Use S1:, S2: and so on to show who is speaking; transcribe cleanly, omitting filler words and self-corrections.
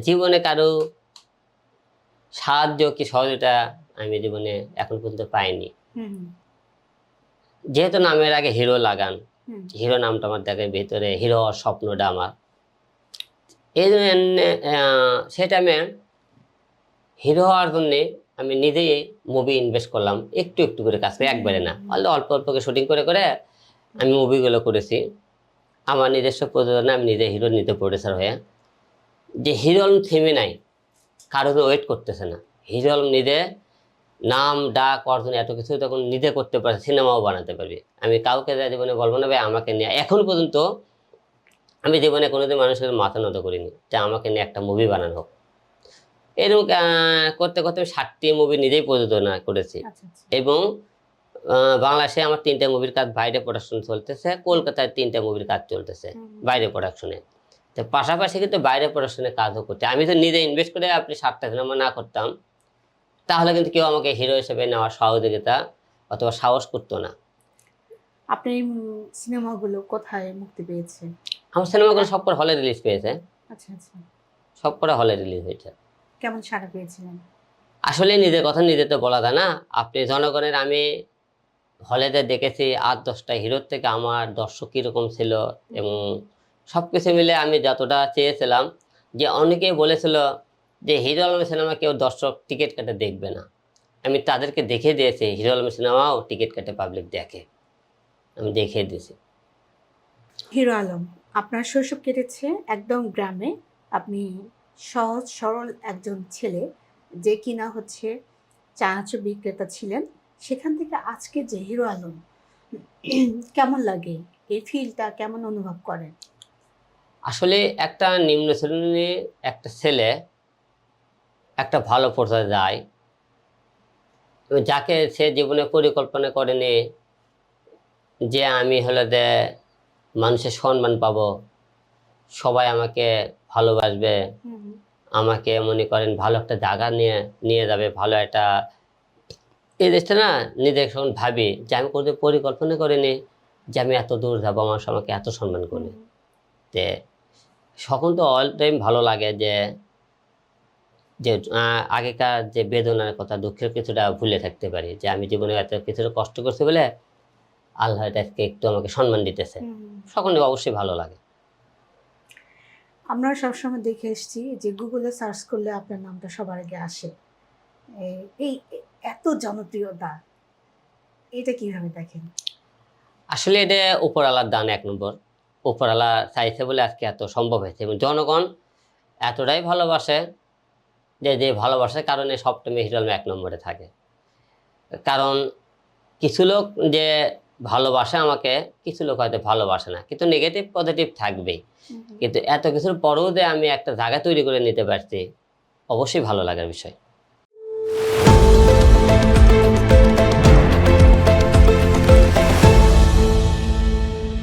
S1: জীবনে কারো সাহায্য কি সহযোগিতা আমি জীবনে এখন পর্যন্ত পাইনি। যেহেতু নামের আগে হিরো লাগান, হিরো নামটা আমার দেখে ভিতরে হিরো হওয়ার স্বপ্নটা আমার, এই জন্য সেটা আমি হিরো হওয়ার জন্যে আমি নিজেই মুভি ইনভেস্ট করলাম, একটু একটু করে কাজ করে, একবারে না, অল্প অল্প করে শুটিং করে করে আমি মুভিগুলো করেছি। আমার নিজস্ব প্রযোজনে আমি নিজে হিরো, নিজে প্রডিউসার হয়ে, যে হিরো আলম থেমে নাই, কারোর ওয়েট করতেছে না। হিরো আলম নিজে নাম ডাক অর্জন এত কিছু তখন নিজে করতে পারে, সিনেমাও বানাতে পারবে। আমি কাউকে যা জীবনে বলবো না ভাই আমাকে নিয়ে, এখন পর্যন্ত আমি জীবনে কোনোদিন মানুষের মাথা নত করিনি যে আমাকে নিয়ে একটা মুভি বানানো হোক। এরকম করতে করতে 60টি মুভি নিজেই প্রযোজনা করেছি। এবং বাংলাদেশে আমার 3টে মুভির কাজ বাইরে প্রোডাকশন চলতেছে, কলকাতায় 3টে মুভির কাজ চলতেছে বাইরে প্রোডাকশনে। তো পাশাপাশি কিন্তু বাইরে প্রোডাকশনে কাজও করতে, আমি তো নিজে ইনভেস্ট করে আপনি 7টা সিনেমা না করতাম তাহলে কিন্তু কেউ আমাকে হিরো হিসেবে নেওয়ার সহযোগিতা অথবা সাহস করতো না।
S2: আপনি সিনেমাগুলো কোথায় মুক্তি পেয়েছে?
S1: আমার সিনেমাগুলো সবকটা হলে রিলিজ পেয়েছে।
S2: আচ্ছা আচ্ছা,
S1: সবকটা হলে রিলিজ হয়েছে।
S2: কেমন সাড়া পেয়েছিলেন?
S1: আসলে নিজের কথা নিজে তো বলা যায় না। আপনি জনগণের, আমি হলেতে দেখেছি 8-10টা হিরোর থেকে আমার দর্শক কীরকম ছিল, এবং সব কিছু মিলে আমি যতটা চেয়েছিলাম, যে অনেকেই বলেছিল যে হিরো আলমের সিনেমা কেউ দর্শক টিকিট কেটে দেখবে না, আমি তাদেরকে দেখিয়ে দিয়েছি হিরো আলমের সিনেমাও টিকিট কেটে পাবলিক দেখে, আমি দেখিয়ে দিয়েছি।
S2: হিরো আলম, আপনার শৈশব কেটেছে একদম গ্রামে। আপনি সহজ সরল একজন ছেলে, যে কিনা হচ্ছে চানাচুর বিক্রেতা ছিলেন। সেখান থেকে আজকে যে হিরো আলম, কেমন লাগে? এই ফিলটা কেমন অনুভব করেন?
S1: আসলে একটা নিম্ন শ্রেণীর একটা ছেলে একটা ভালো পর্যায়ে যায়, যাকে সে জীবনে পরিকল্পনা করেনি যে আমি হলো যে মানুষের সম্মান পাবো, সবাই আমাকে ভালোবাসবে, আমাকে মনে করেন ভালো একটা জায়গা নিয়ে নিয়ে যাবে, ভালো একটা, এই দেশটা না নিজে যখন ভাবি যে আমি কোনো পরিকল্পনা করিনি যে আমি এত দূর যাবো, মানুষ আমাকে এত সম্মান করবে। যে সকল তো অল টাইম ভালো লাগে যে যে আগেকার যে বেদনার কথা, দুঃখের কিছুটা ভুলে থাকতে পারি, যে আমি জীবনে এত কিছুটা কষ্ট করছি বলে আল্লাহ আজকে একটু আমাকে সম্মান দিতেছে, সকলে অবশ্যই ভালো লাগে।
S2: আমরা সবসময় দেখে এসেছি যে গুগলে সার্চ করলে আপনার নামটা সবার আগে আসে। এই এত জনপ্রিয়তা, এটা কিভাবে দেখেন?
S1: আসলে এটা উপরওয়ালার দান, 1 নম্বর। উপরওয়ালা চাইছে বলে আজকে এত সম্ভব হয়েছে, এবং জনগণ এতটাই ভালোবাসে যে যে ভালোবাসার কারণে সবটাইম হিরো আলম 1 নম্বরে থাকে। কারণ কিছু লোক যে ভালোবাসে আমাকে, কিছু লোক হয়তো ভালোবাসে না, কিন্তু নেগেটিভ পজিটিভ থাকবেই। কিন্তু এত কিছুর পরেও যে আমি একটা জায়গা তৈরি করে নিতে পারছি, অবশ্যই ভালো লাগার বিষয়।